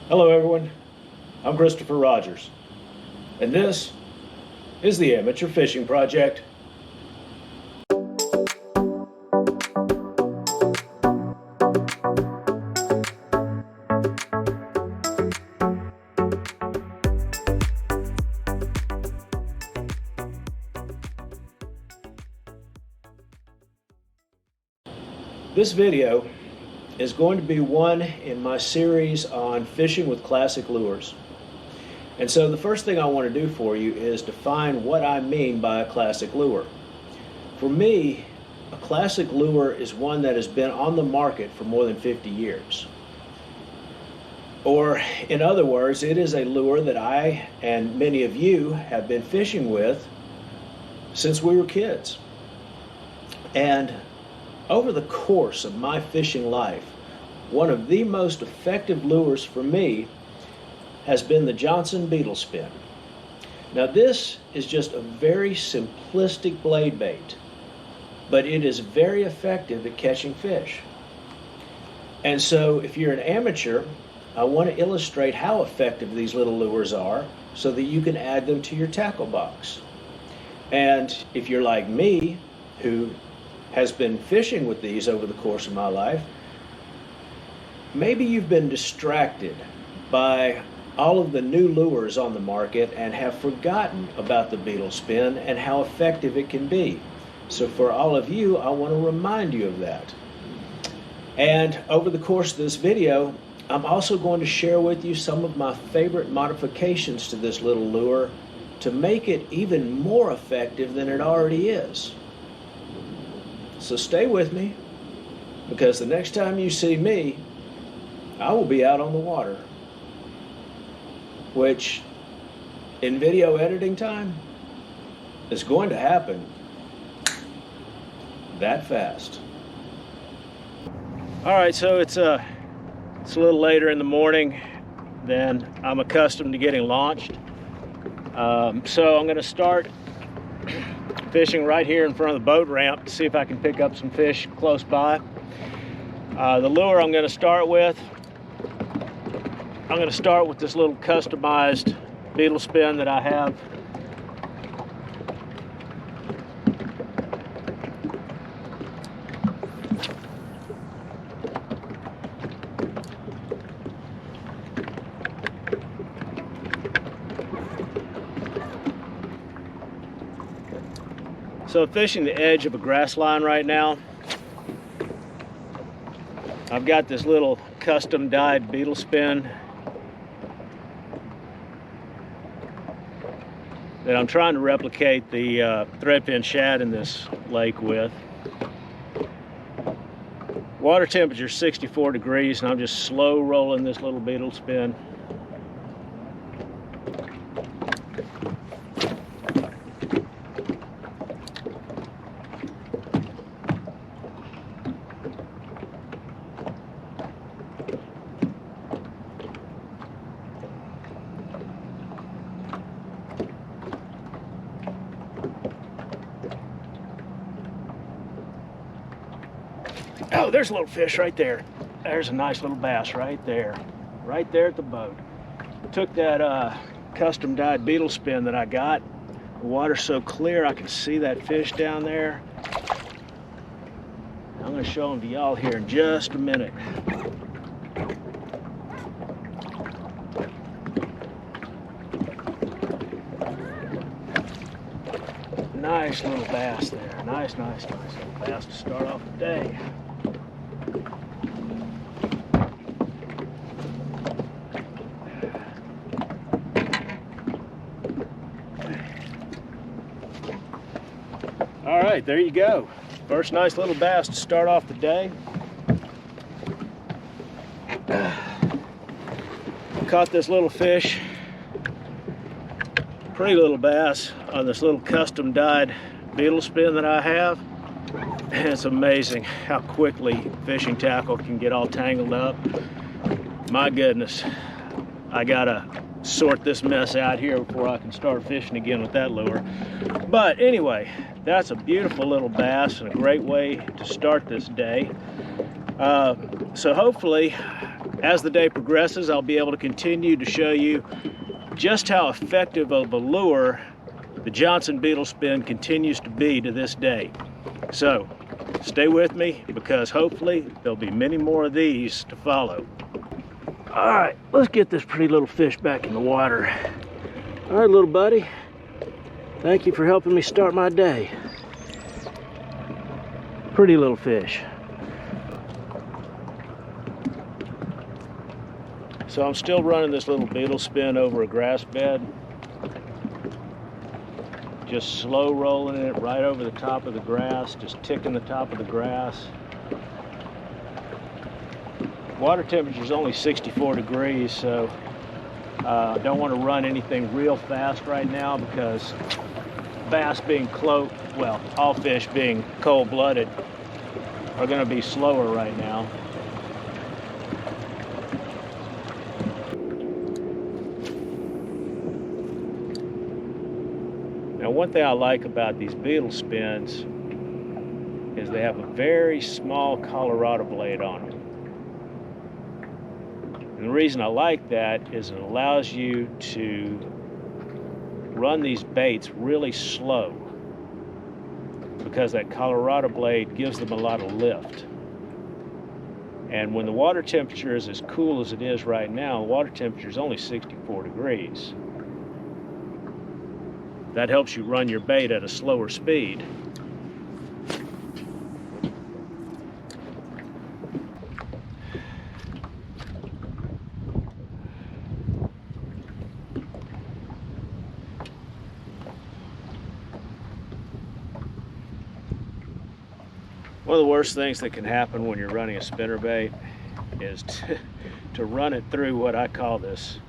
Hello everyone, I'm Christopher Rogers, and this is the Amateur Fishing Project. This video is going to be one in my series on fishing with classic lures. And so the first thing I want to do for you is define what I mean by a classic lure. For me, a classic lure is one that has been on the market for more than 50 years. Or in other words, it is a lure that I and many of you have been fishing with since we were kids. And over the course of my fishing life, one of the most effective lures for me has been the Johnson Beetle Spin. Now this is just a very simplistic blade bait, but it is very effective at catching fish. And so if you're an amateur, I want to illustrate how effective these little lures are so that you can add them to your tackle box. And if you're like me, who has been fishing with these over the course of my life, maybe you've been distracted by all of the new lures on the market and have forgotten about the Beetle Spin and how effective it can be. So for all of you, I want to remind you of that. And over the course of this video, I'm also going to share with you some of my favorite modifications to this little lure to make it even more effective than it already is. So stay with me, because the next time you see me, I will be out on the water, which in video editing time is going to happen that fast. All right, so it's a little later in the morning than I'm accustomed to getting launched. So I'm going to start fishing right here in front of the boat ramp to see if I can pick up some fish close by. The lure I'm going to start with, this little customized Beetle Spin that I have. So fishing the edge of a grass line right now. I've got this little custom dyed Beetle Spin that I'm trying to replicate the threadfin shad in this lake with. Water temperature is 64 degrees and I'm just slow rolling this little Beetle Spin. Oh, there's a little fish right there. There's a nice little bass right there at the boat. Took that custom dyed Beetle Spin that I got. The water's so clear I can see that fish down there. I'm going to show them to y'all here in just a minute. Nice little bass there. Nice little bass to start off the day. All right, there you go. First nice little bass to start off the day. Caught this little fish, pretty little bass, on this little custom dyed Beetle Spin that I have. And it's amazing how quickly fishing tackle can get all tangled up. My goodness, I gotta sort this mess out here before I can start fishing again with that lure. But anyway, that's a beautiful little bass and a great way to start this day. So hopefully As the day progresses, I'll be able to continue to show you just how effective of a lure the Johnson Beetle Spin continues to be to this day. So stay with me, because hopefully there'll be many more of these to follow. All right, let's get this pretty little fish back in the water. All right, little buddy, thank you for helping me start my day. Pretty little fish. So I'm still running this little beetle spin over a grass bed. Just slow rolling it right over the top of the grass, just ticking the top of the grass. Water temperature is only 64 degrees, so I don't want to run anything real fast right now, because bass being all fish being cold-blooded are going to be slower right now. Now, one thing I like about these beetle spins is they have a very small Colorado blade on them. And the reason I like that is it allows you to run these baits really slow, because that Colorado blade gives them a lot of lift. And when the water temperature is as cool as it is right now, the water temperature is only 64 degrees. That helps you run your bait at a slower speed. One of the worst things that can happen when you're running a spinnerbait is to run it through what I call this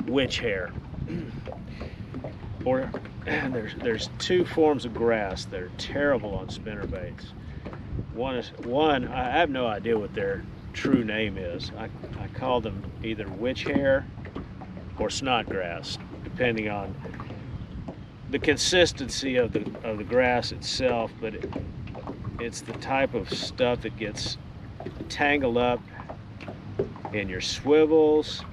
witch hair. Or there's two forms of grass that are terrible on spinnerbaits. One, I have no idea what their true name is. I call them either witch hair or snodgrass, depending on the consistency of the grass itself, but it's the type of stuff that gets tangled up in your swivels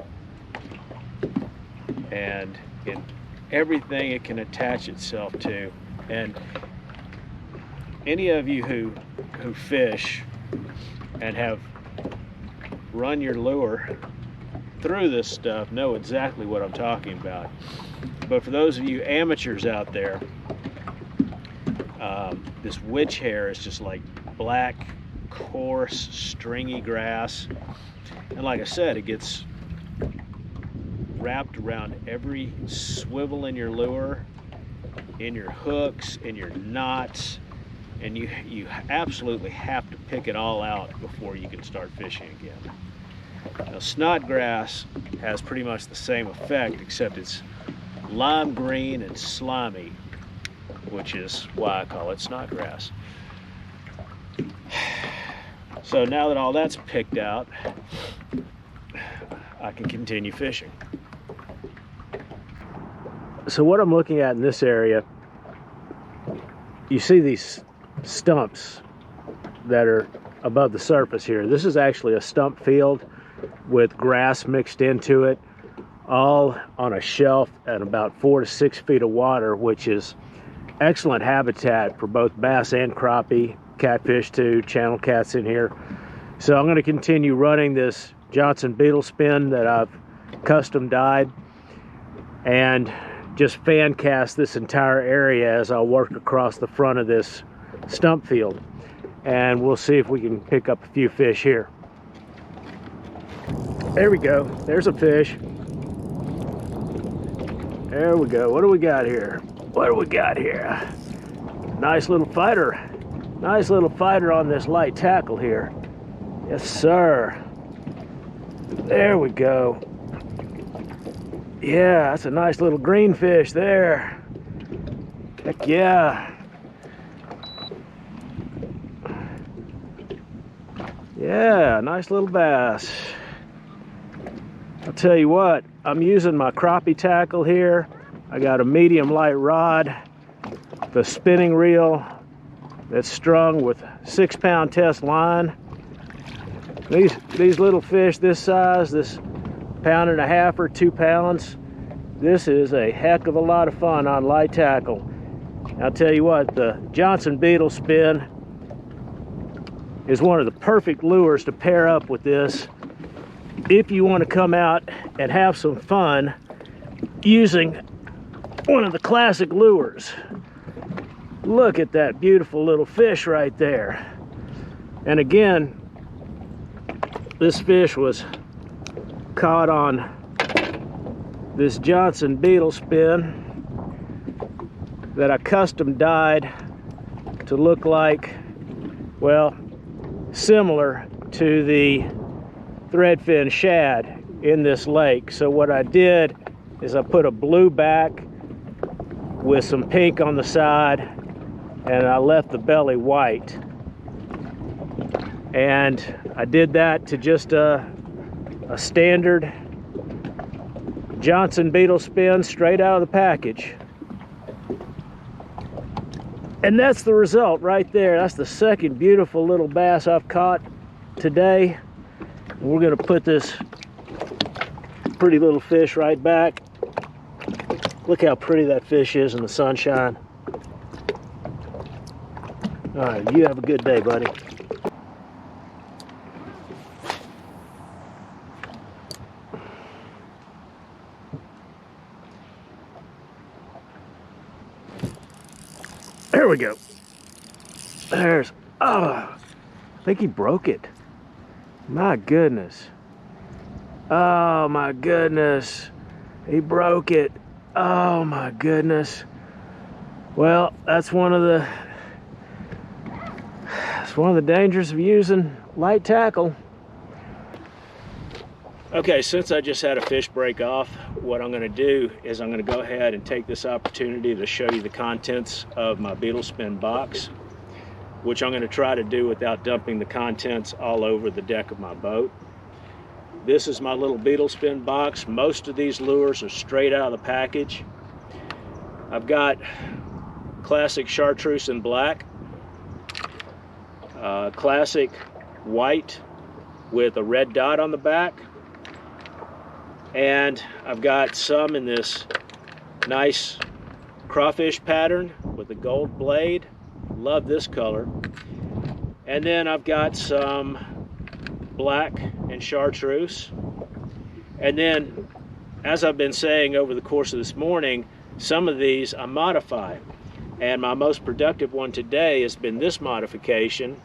and in everything it can attach itself to. And any of you who fish and have run your lure through this stuff know exactly what I'm talking about. But for those of you amateurs out there, this witch hair is just like black, coarse, stringy grass. And like I said, it gets wrapped around every swivel in your lure, in your hooks, in your knots, and you absolutely have to pick it all out before you can start fishing again. Now, snodgrass has pretty much the same effect, except it's lime green and slimy, which is why I call it snodgrass. So now that all that's picked out, I can continue fishing. So what I'm looking at in this area, you see these stumps that are above the surface here. This is actually a stump field with grass mixed into it, all on a shelf at about 4 to 6 feet of water, which is excellent habitat for both bass and crappie, catfish too, channel cats in here. So I'm going to continue running this Johnson Beetle Spin that I've custom dyed, and just fan cast this entire area as I'll work across the front of this stump field, and we'll see if we can pick up a few fish here. There we go, there's a fish. There we go. What do we got here? What do we got here? Nice little fighter. Nice little fighter on this light tackle here. Yes, sir. There we go. Yeah, that's a nice little green fish there. Heck yeah. Yeah, nice little bass. I'll tell you what, I'm using my crappie tackle here. I got a medium light rod, the spinning reel that's strung with 6-pound test line. These little fish this size, this 1.5 or 2 pounds, this is a heck of a lot of fun on light tackle. I'll tell you what, the Johnson Beetle Spin is one of the perfect lures to pair up with this if you want to come out and have some fun using one of the classic lures. Look at that beautiful little fish right there. And again, this fish was caught on this Johnson Beetle Spin that I custom dyed to look like, well, similar to the threadfin shad in this lake. So what I did is I put a blue back with some pink on the side, and I left the belly white. And I did that to just a standard Johnson Beetle Spin straight out of the package. And that's the result right there. That's the second beautiful little bass I've caught today. We're gonna put this pretty little fish right back. Look how pretty that fish is in the sunshine. All right, you have a good day, buddy. There we go. There's, oh, I think he broke it. My goodness. Oh my goodness. He broke it. Oh my goodness. Well, that's one of the dangers of using light tackle. Okay, since I just had a fish break off, what I'm going to do is I'm going to go ahead and take this opportunity to show you the contents of my Beetle Spin box, which I'm going to try to do without dumping the contents all over the deck of my boat. This is my little Beetle Spin box. Most of these lures are straight out of the package. I've got classic chartreuse in black, classic white with a red dot on the back, and I've got some in this nice crawfish pattern with a gold blade. Love this color. And then I've got some black and chartreuse. And then, as I've been saying over the course of this morning, some of these I modify. And my most productive one today has been this modification.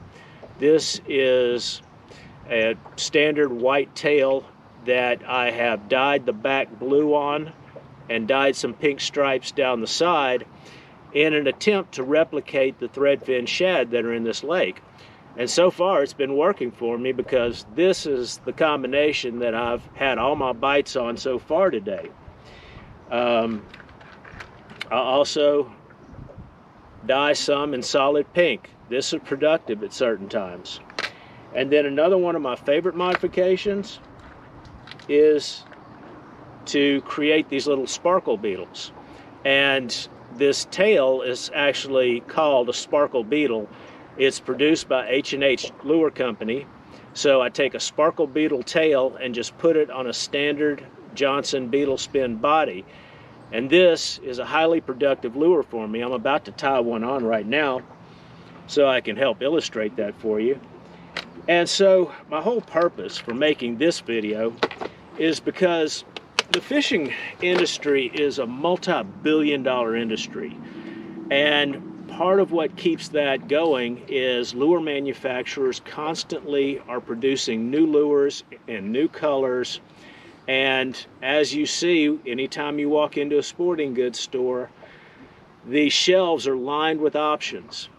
This is a standard white tail that I have dyed the back blue on and dyed some pink stripes down the side in an attempt to replicate the threadfin shad that are in this lake. And so far it's been working for me, because this is the combination that I've had all my bites on so far today. I also dye some in solid pink. This is productive at certain times. And then another one of my favorite modifications is to create these little sparkle beetles. And this tail is actually called a sparkle beetle. It's produced by H&H Lure Company. So I take a sparkle beetle tail and just put it on a standard Johnson Beetle Spin body. And this is a highly productive lure for me. I'm about to tie one on right now so I can help illustrate that for you. And so my whole purpose for making this video is because the fishing industry is a multi-billion-dollar industry. And part of what keeps that going is lure manufacturers constantly are producing new lures in new colors. And as you see, anytime you walk into a sporting goods store, the shelves are lined with options.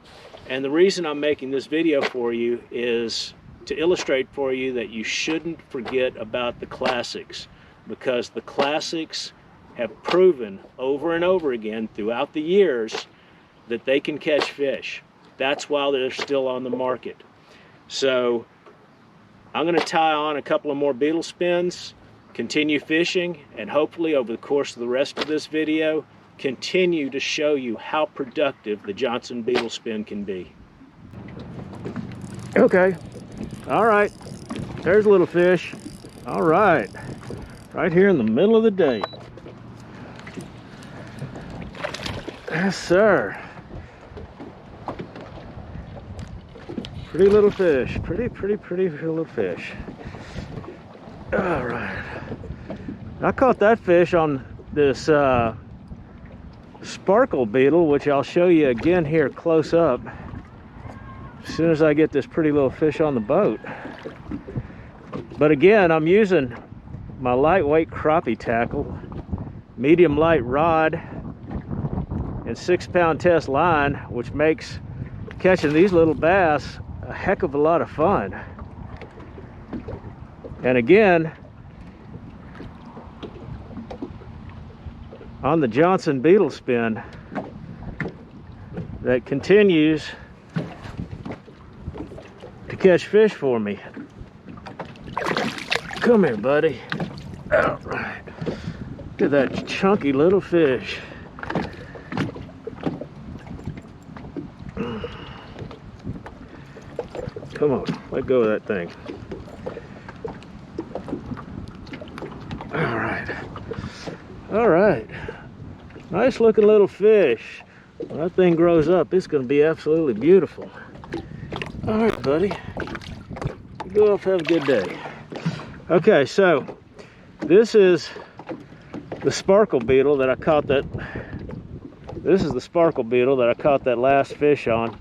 And the reason I'm making this video for you is to illustrate for you that you shouldn't forget about the classics, because the classics have proven over and over again throughout the years that they can catch fish. That's why they're still on the market. So I'm going to tie on a couple of more Beetle Spins, continue fishing, and hopefully over the course of the rest of this video continue to show you how productive the Johnson Beetle Spin can be. Okay, all right, There's a little fish. All right. Right here in the middle of the day. Yes, sir. Pretty little fish. Pretty little fish. All right. I caught that fish on this sparkle beetle, which I'll show you again here close up as soon as I get this pretty little fish on the boat. But again, I'm using my lightweight crappie tackle, medium light rod, and 6-pound test line, which makes catching these little bass a heck of a lot of fun. And again, on the Johnson Beetle Spin, that continues to catch fish for me. Come here, buddy. All right. Look at that chunky little fish. Come on, let go of that thing. All right. All right. Nice looking little fish. When that thing grows up, it's going to be absolutely beautiful. All right, buddy. Go off, have a good day. Okay, so this is the sparkle beetle that I caught that. This is the sparkle beetle that I caught that last fish on.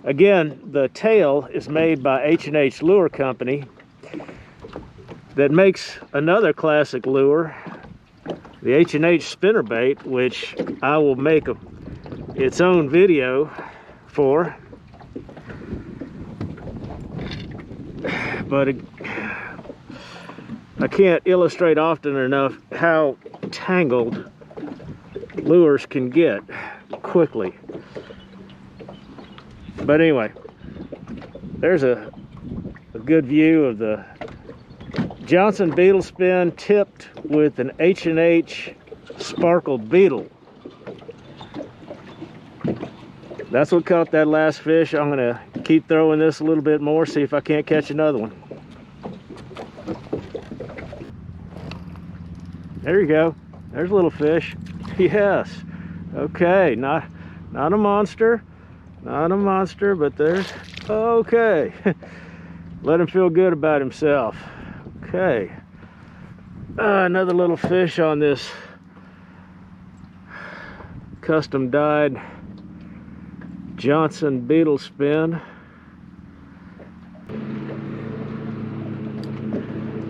Again, the tail is made by H&H Lure Company that makes another classic lure, the H&H spinnerbait, which I will make its own video for. But I can't illustrate often enough how tangled lures can get quickly. But anyway, there's a good view of the Johnson Beetle Spin tipped with an H&H sparkle beetle. That's what caught that last fish. I'm gonna keep throwing this a little bit more, see if I can't catch another one. There you go. There's a little fish. Yes. Okay, not a monster. Not a monster, but there's, okay. Let him feel good about himself. Okay. Another little fish on this custom dyed Johnson Beetle Spin.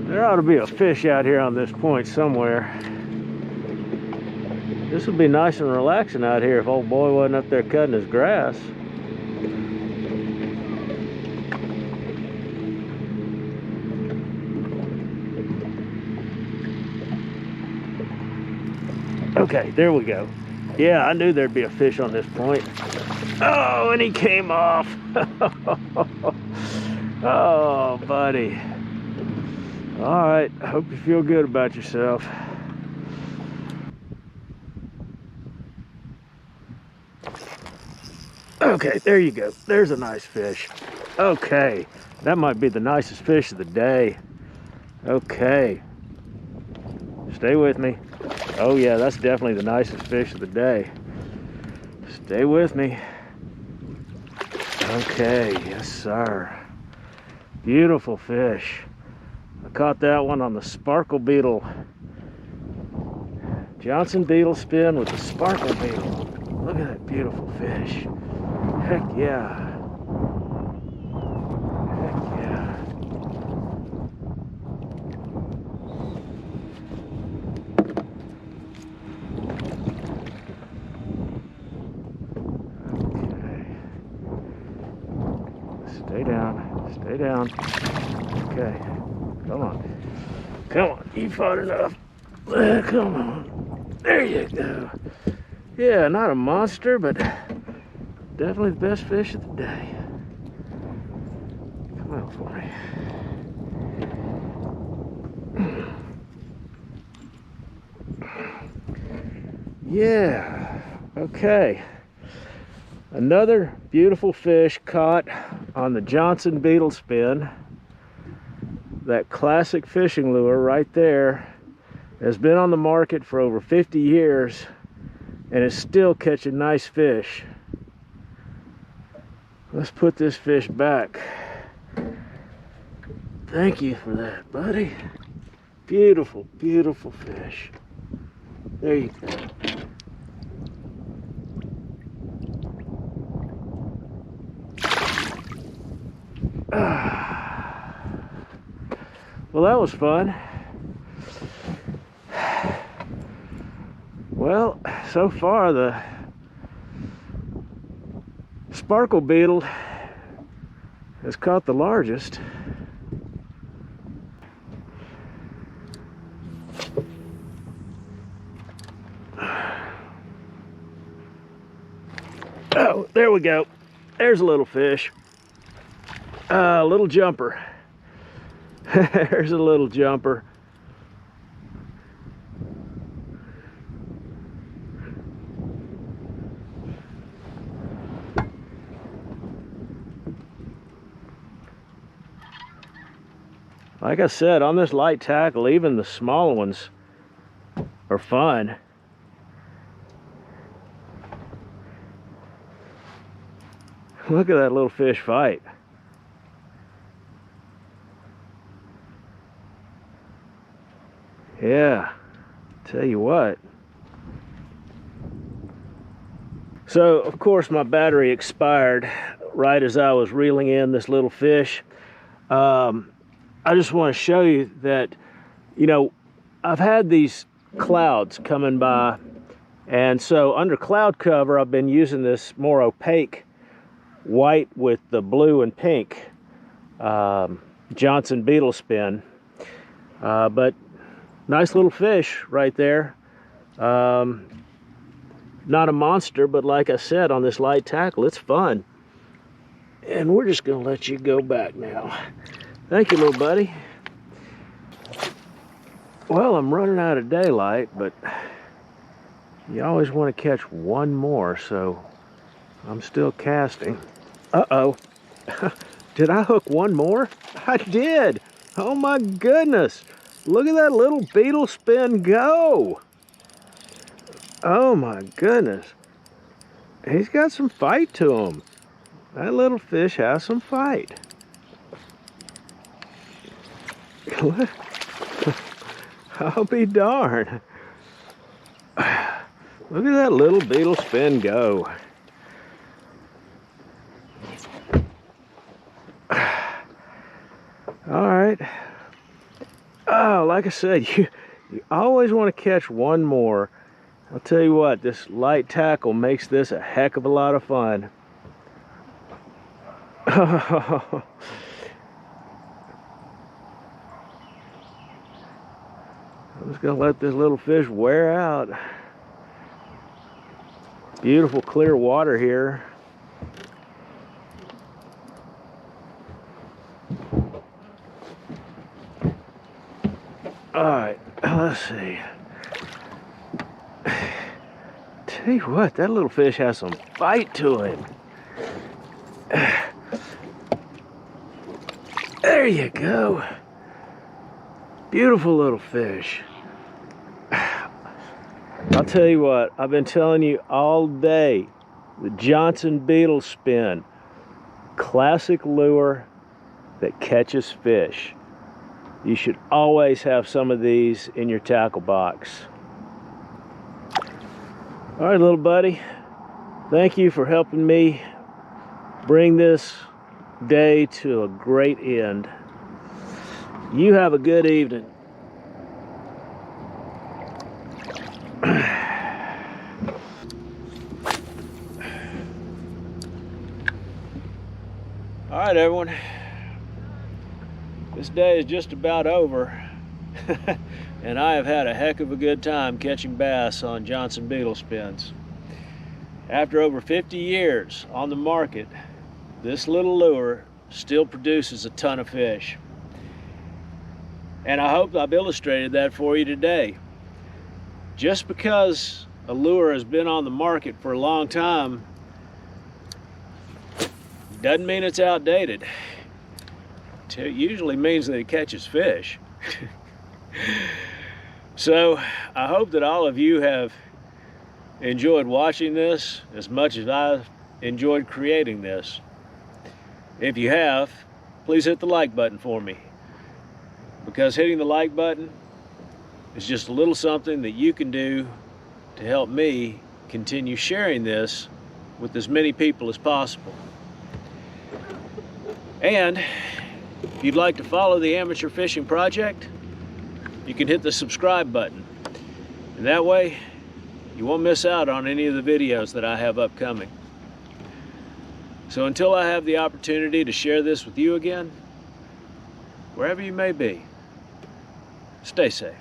There ought to be a fish out here on this point somewhere. This would be nice and relaxing out here if old boy wasn't up there cutting his grass. Okay, there we go. Yeah, I knew there'd be a fish on this point. Oh, and he came off. Oh, buddy. All right, I hope you feel good about yourself. Okay, there you go. There's a nice fish. Okay, that might be the nicest fish of the day. Okay. Stay with me. Oh yeah, that's definitely the nicest fish of the day. Stay with me. Okay, yes sir. Beautiful fish. I caught that one on the sparkle beetle. Johnson Beetle Spin with the sparkle beetle. Look at that beautiful fish. Heck yeah. Heck yeah. Stay down, stay down. Okay, come on. Come on, you fought enough. Come on, there you go. Yeah, not a monster, but definitely the best fish of the day. Come on for me. Yeah, okay. Another beautiful fish caught on the Johnson Beetle Spin. that classic fishing lure right there has been on the market for over 50 years and is still catching nice fish. Let's put this fish back. Thank you for that, buddy. Beautiful, beautiful fish. There you go. Well, that was fun. Well, so far the sparkle beetle has caught the largest. Oh, there we go. There's a little fish. A little jumper. There's a little jumper. Like I said, on this light tackle, even the small ones are fun. Look at that little fish fight. Yeah, tell you what. So, of course, my battery expired right as I was reeling in this little fish. I just want to show you that, you know, I've had these clouds coming by, and so under cloud cover, I've been using this more opaque white with the blue and pink Johnson Beetle Spin. But nice little fish right there. Not a monster, but like I said, on this light tackle, it's fun. And we're just gonna let you go back now. Thank you, little buddy. Well, I'm running out of daylight, but you always want to catch one more, so I'm still casting. Uh-oh. Did I hook one more? I did. Oh my goodness. Look at that little beetle spin go. Oh my goodness. He's got some fight to him. That little fish has some fight. I'll be darned. Look at that little beetle spin go. All right. Oh, like I said, you always want to catch one more. I'll tell you what, this light tackle makes this a heck of a lot of fun. I'm just gonna let this little fish wear out. Beautiful clear water here. All right, let's see. Tell you what, that little fish has some bite to him. There you go. Beautiful little fish. I'll tell you what, I've been telling you all day, the Johnson Beetle Spin, classic lure that catches fish. You should always have some of these in your tackle box. All right, little buddy, thank you for helping me bring this day to a great end. You have a good evening. All right, everyone. This day is just about over, and I have had a heck of a good time catching bass on Johnson Beetle Spins. After over 50 years on the market, this little lure still produces a ton of fish. And I hope I've illustrated that for you today. Just because a lure has been on the market for a long time doesn't mean it's outdated. It usually means that it catches fish. So I hope that all of you have enjoyed watching this as much as I've enjoyed creating this. If you have, please hit the like button for me, because hitting the like button is just a little something that you can do to help me continue sharing this with as many people as possible. And if you'd like to follow the Amateur Fishing Project, you can hit the subscribe button, and that way you won't miss out on any of the videos that I have upcoming. So until I have the opportunity to share this with you again, wherever you may be, stay safe.